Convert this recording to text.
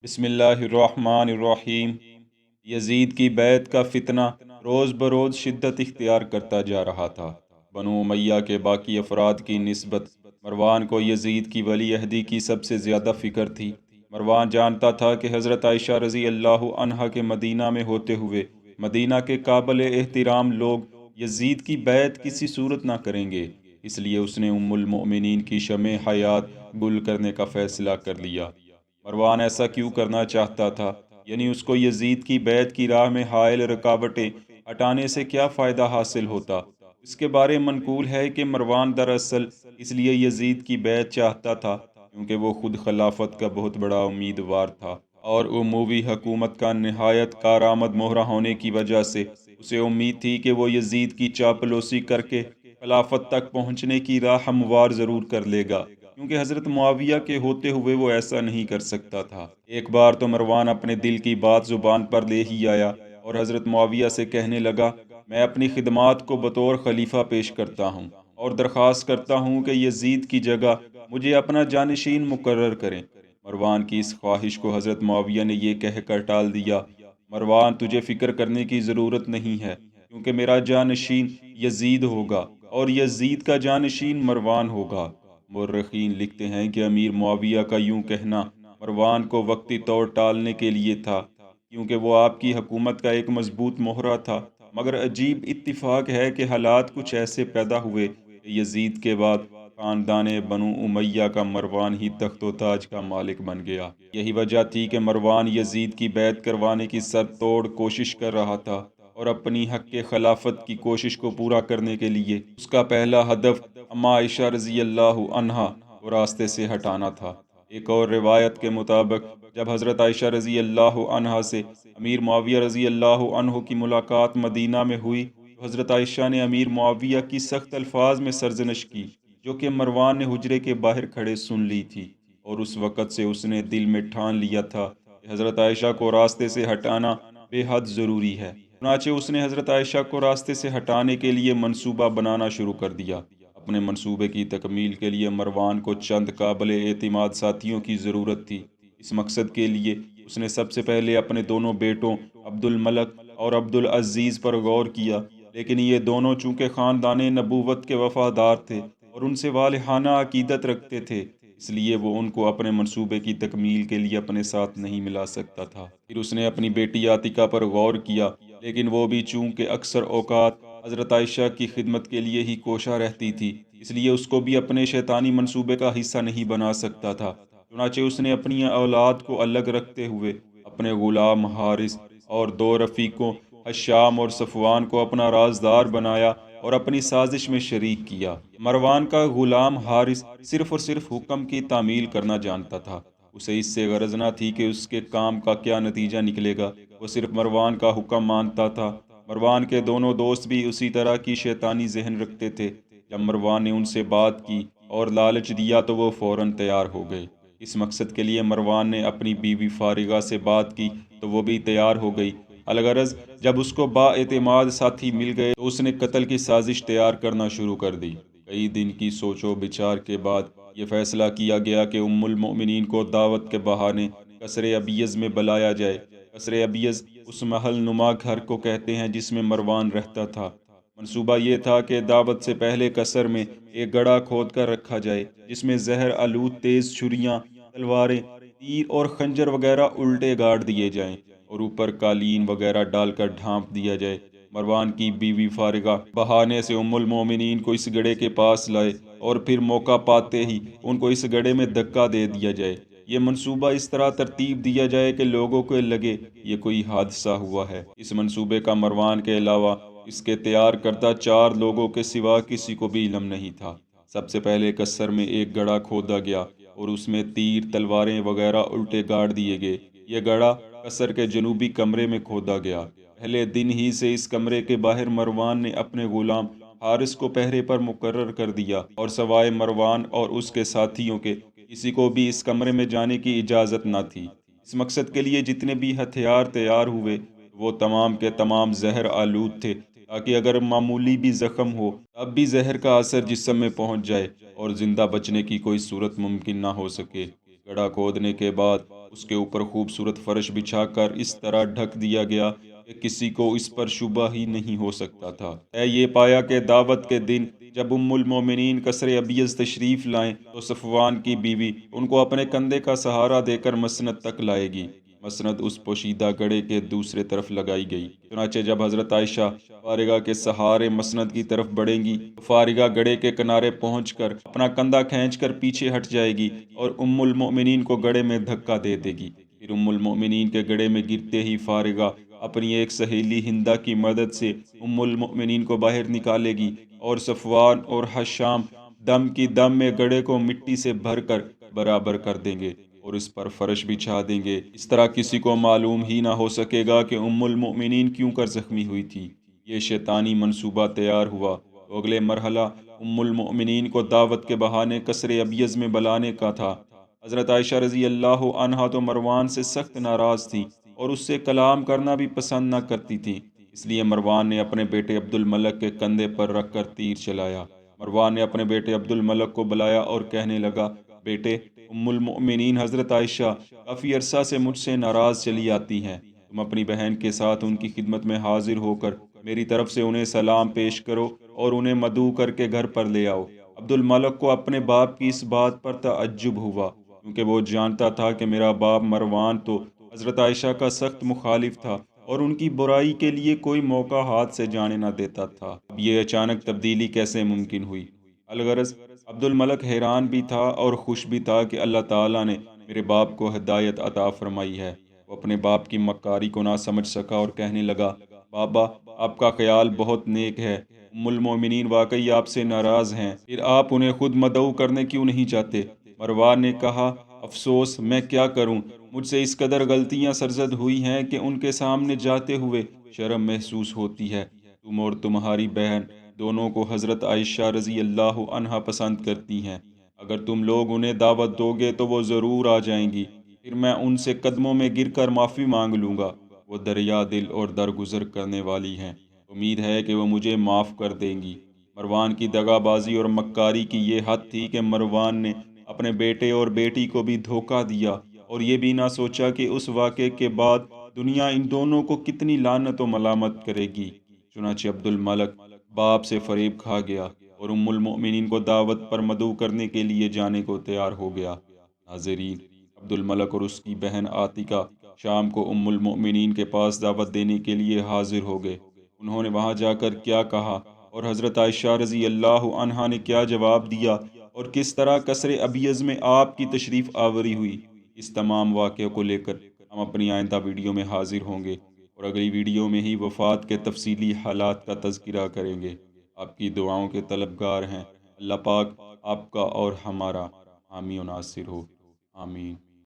بسم اللہ الرحمن الرحیم۔ یزید کی بیعت کا فتنہ روز بروز شدت اختیار کرتا جا رہا تھا۔ بنو امیہ کے باقی افراد کی نسبت مروان کو یزید کی ولی عہدی کی سب سے زیادہ فکر تھی۔ مروان جانتا تھا کہ حضرت عائشہ رضی اللہ عنہا کے مدینہ میں ہوتے ہوئے مدینہ کے قابل احترام لوگ یزید کی بیعت کسی صورت نہ کریں گے، اس لیے اس نے ام المؤمنین کی شمع حیات گل کرنے کا فیصلہ کر لیا۔ مروان ایسا کیوں کرنا چاہتا تھا؟ یعنی اس کو یزید کی بیعت کی راہ میں حائل رکاوٹیں ہٹانے سے کیا فائدہ حاصل ہوتا؟ اس کے بارے منقول ہے کہ مروان دراصل اس لیے یزید کی بیعت چاہتا تھا کیونکہ وہ خود خلافت کا بہت بڑا امیدوار تھا، اور اموی حکومت کا نہایت کارآمد مہرہ ہونے کی وجہ سے اسے امید تھی کہ وہ یزید کی چاپلوسی کر کے خلافت تک پہنچنے کی راہ ہموار ضرور کر لے گا، کیونکہ حضرت معاویہ کے ہوتے ہوئے وہ ایسا نہیں کر سکتا تھا۔ ایک بار تو مروان اپنے دل کی بات زبان پر لے ہی آیا اور حضرت معاویہ سے کہنے لگا، میں اپنی خدمات کو بطور خلیفہ پیش کرتا ہوں اور درخواست کرتا ہوں کہ یزید کی جگہ مجھے اپنا جانشین مقرر کریں۔ مروان کی اس خواہش کو حضرت معاویہ نے یہ کہہ کر ٹال دیا، مروان تجھے فکر کرنے کی ضرورت نہیں ہے، کیونکہ میرا جانشین یزید ہوگا اور یزید کا جانشین مروان ہوگا۔ مورخین لکھتے ہیں کہ امیر معاویہ کا یوں کہنا مروان کو وقتی طور ٹالنے کے لیے تھا، کیونکہ وہ آپ کی حکومت کا ایک مضبوط مہرہ تھا، مگر عجیب اتفاق ہے کہ حالات کچھ ایسے پیدا ہوئے کہ یزید کے بعد خاندان بنو امیہ کا مروان ہی تخت و تاج کا مالک بن گیا۔ یہی وجہ تھی کہ مروان یزید کی بیعت کروانے کی سر توڑ کوشش کر رہا تھا، اور اپنی حق خلافت کی کوشش کو پورا کرنے کے لیے اس کا پہلا ہدف اما عائشہ رضی اللہ عنہا کو راستے سے ہٹانا تھا۔ ایک اور روایت کے مطابق جب حضرت عائشہ رضی اللہ عنہا سے امیر معاویہ رضی اللہ عنہ کی ملاقات مدینہ میں ہوئی تو حضرت عائشہ نے امیر معاویہ کی سخت الفاظ میں سرزنش کی، جو کہ مروان نے حجرے کے باہر کھڑے سن لی تھی، اور اس وقت سے اس نے دل میں ٹھان لیا تھا کہ حضرت عائشہ کو راستے سے ہٹانا بے حد ضروری ہے۔ چنانچہ اس نے حضرت عائشہ کو راستے سے ہٹانے کے لیے منصوبہ بنانا شروع کر دیا۔ اپنے منصوبے کی تکمیل کے لیے مروان کو چند قابل اعتماد ساتھیوں کی ضرورت تھی۔ اس مقصد کے لیے اس نے سب سے پہلے اپنے دونوں بیٹوں عبد الملک اور عبد العزیز پر غور کیا، لیکن یہ دونوں چونکہ خاندان نبوت کے وفادار تھے اور ان سے والہانہ عقیدت رکھتے تھے، اس لیے وہ ان کو اپنے منصوبے کی تکمیل کے لیے اپنے ساتھ نہیں ملا سکتا تھا۔ پھر اس نے اپنی بیٹی عاتکہ پر غور کیا، لیکن وہ بھی چونکہ اکثر اوقات حضرت عائشہ کی خدمت کے لیے ہی کوشاں رہتی تھی، اس لیے اس کو بھی اپنے شیطانی منصوبے کا حصہ نہیں بنا سکتا تھا۔ چنانچہ اس نے اپنی اولاد کو الگ رکھتے ہوئے اپنے غلام حارث اور دو رفیقوں حشام اور صفوان کو اپنا رازدار بنایا اور اپنی سازش میں شریک کیا۔ مروان کا غلام حارث صرف اور صرف حکم کی تعمیل کرنا جانتا تھا، اسے اس سے غرض نہ تھی کہ اس کے کام کا کیا نتیجہ نکلے گا، وہ صرف مروان کا حکم مانتا تھا۔ مروان کے دونوں دوست بھی اسی طرح کی شیطانی ذہن رکھتے تھے۔ جب مروان نے ان سے بات کی اور لالچ دیا تو وہ فوراً تیار ہو گئے۔ اس مقصد کے لیے مروان نے اپنی بیوی فارغہ سے بات کی تو وہ بھی تیار ہو گئی۔ الغرض جب اس کو با اعتماد ساتھی مل گئے تو اس نے قتل کی سازش تیار کرنا شروع کر دی۔ کئی دن کی سوچ و بچار کے بعد یہ فیصلہ کیا گیا کہ ام المؤمنین کو دعوت کے بہانے قصر ابیض میں بلایا جائے۔ قصر ابیض اس محل نما گھر کو کہتے ہیں جس میں مروان رہتا تھا۔ منصوبہ یہ تھا کہ دعوت سے پہلے قصر میں ایک گڑھا کھود کر رکھا جائے جس میں زہر آلود تیز چھریاں، تلواریں، تیر اور خنجر وغیرہ الٹے گاڑ دیے جائیں اور اوپر قالین وغیرہ ڈال کر ڈھانپ دیا جائے۔ مروان کی بیوی فارغہ بہانے سے ام المومنین کو اس گڑھے کے پاس لائے اور پھر موقع پاتے ہی ان کو اس گڑھے میں دھکا دے دیا جائے۔ یہ منصوبہ اس طرح ترتیب دیا جائے کہ لوگوں کو لگے یہ کوئی حادثہ ہوا ہے۔ اس منصوبے کا مروان کے علاوہ اس کے تیار کردہ 4 لوگوں کے سوا کسی کو بھی علم نہیں تھا۔ سب سے پہلے قصر میں ایک گڑھا کھودا گیا اور اس میں تیر، تلواریں وغیرہ الٹے گاڑ دیے گئے۔ یہ گڑھا قصر کے جنوبی کمرے میں کھودا گیا۔ پہلے دن ہی سے اس کمرے کے باہر مروان نے اپنے غلام حارث کو پہرے پر مقرر کر دیا، اور سوائے مروان اور اس کے ساتھیوں کے کسی کو بھی اس کمرے میں جانے کی اجازت نہ تھی۔ اس مقصد کے لیے جتنے بھی ہتھیار تیار ہوئے وہ تمام کے تمام زہر آلود تھے، تاکہ اگر معمولی بھی زخم ہو تب بھی زہر کا اثر جسم میں پہنچ جائے اور زندہ بچنے کی کوئی صورت ممکن نہ ہو سکے۔ گڑھا کھودنے کے بعد اس کے اوپر خوبصورت فرش بچھا کر اس طرح ڈھک دیا گیا کہ کسی کو اس پر شبہ ہی نہیں ہو سکتا تھا۔ یہ پایا کہ دعوت کے دن جب ام المومنین قصر ابیض تشریف لائیں تو صفوان کی بیوی ان کو اپنے کندھے کا سہارا دے کر مسند تک لائے گی۔ مسند اس پوشیدہ گڑھے کے دوسرے طرف لگائی گئی۔ چنانچہ جب حضرت عائشہ فارغہ کے سہارے مسند کی طرف بڑھیں گی تو فارغہ گڑھے کے کنارے پہنچ کر اپنا کندھا کھینچ کر پیچھے ہٹ جائے گی اور ام المؤمنین کو گڑھے میں دھکا دے دے گی۔ پھر ام المؤمنین کے گڑھے میں گرتے ہی فارغہ اپنی ایک سہیلی ہندہ کی مدد سے ام المؤمنین کو باہر نکالے گی اور صفوان اور حشام دم کی دم میں گڑھے کو مٹی سے بھر کر برابر کر دیں گے اور اس پر فرش بچھا دیں گے۔ اس طرح کسی کو معلوم ہی نہ ہو سکے گا کہ ام المؤمنین کیوں کر زخمی ہوئی تھی۔ یہ شیطانی منصوبہ تیار ہوا تو اگلے مرحلہ ام المؤمنین کو دعوت کے بہانے قصر ابیض میں بلانے کا تھا۔ حضرت عائشہ رضی اللہ عنہا تو مروان سے سخت ناراض تھیں اور اس سے کلام کرنا بھی پسند نہ کرتی تھیں، اس لیے مروان نے اپنے بیٹے عبد الملک کے کندھے پر رکھ کر تیر چلایا۔ مروان نے اپنے بیٹے عبد الملک کو بلایا اور کہنے لگا، بیٹے، ام المؤمنین حضرت عائشہ کافی عرصہ سے مجھ سے ناراض چلی آتی ہیں، تم اپنی بہن کے ساتھ ان کی خدمت میں حاضر ہو کر میری طرف سے انہیں سلام پیش کرو اور انہیں مدعو کر کے گھر پر لے آؤ۔ عبد الملک کو اپنے باپ کی اس بات پر تعجب ہوا، کیونکہ وہ جانتا تھا کہ میرا باپ مروان تو حضرت عائشہ کا سخت مخالف تھا اور ان کی برائی کے لیے کوئی موقع ہاتھ سے جانے نہ دیتا تھا۔ اب یہ اچانک تبدیلی کیسے ممکن ہوئی؟ الغرض عبد الملک حیران بھی تھا اور خوش بھی تھا کہ اللہ تعالیٰ نے میرے باپ کو ہدایت عطا فرمائی ہے۔ وہ اپنے باپ کی مکاری کو نہ سمجھ سکا اور کہنے لگا، بابا، آپ کا خیال بہت نیک ہے، ام المومنین واقعی آپ سے ناراض ہیں، پھر آپ انہیں خود مدعو کرنے کیوں نہیں چاہتے؟ مروان نے کہا، افسوس، میں کیا کروں، مجھ سے اس قدر غلطیاں سرزد ہوئی ہیں کہ ان کے سامنے جاتے ہوئے شرم محسوس ہوتی ہے۔ تم اور تمہاری بہن دونوں کو حضرت عائشہ رضی اللہ عنہا پسند کرتی ہیں، اگر تم لوگ انہیں دعوت دو گے تو وہ ضرور آ جائیں گی، پھر میں ان سے قدموں میں گر کر معافی مانگ لوں گا۔ وہ دریا دل اور درگزر کرنے والی ہیں، امید ہے کہ وہ مجھے معاف کر دیں گی۔ مروان کی دغا بازی اور مکاری کی یہ حد تھی کہ مروان نے اپنے بیٹے اور بیٹی کو بھی دھوکہ دیا اور یہ بھی نہ سوچا کہ اس واقعے کے بعد دنیا ان دونوں کو کتنی لعنت و ملامت کرے گی۔ چنانچہ عبد الملک باپ سے فریب کھا گیا اور ام المؤمنین کو دعوت پر مدعو کرنے کے لیے جانے کو تیار ہو گیا۔ ناظرین، عبد الملک اور اس کی بہن عاتکہ شام کو ام المؤمنین کے پاس دعوت دینے کے لیے حاضر ہو گئے۔ انہوں نے وہاں جا کر کیا کہا اور حضرت عائشہ رضی اللہ عنہا نے کیا جواب دیا اور کس طرح قصر ابیض میں آپ کی تشریف آوری ہوئی، اس تمام واقعے کو لے کر ہم اپنی آئندہ ویڈیو میں حاضر ہوں گے اور اگلی ویڈیو میں ہی وفات کے تفصیلی حالات کا تذکرہ کریں گے۔ آپ کی دعاؤں کے طلبگار ہیں۔ اللہ پاک آپ کا اور ہمارا حامی و ناصر ہو، آمین۔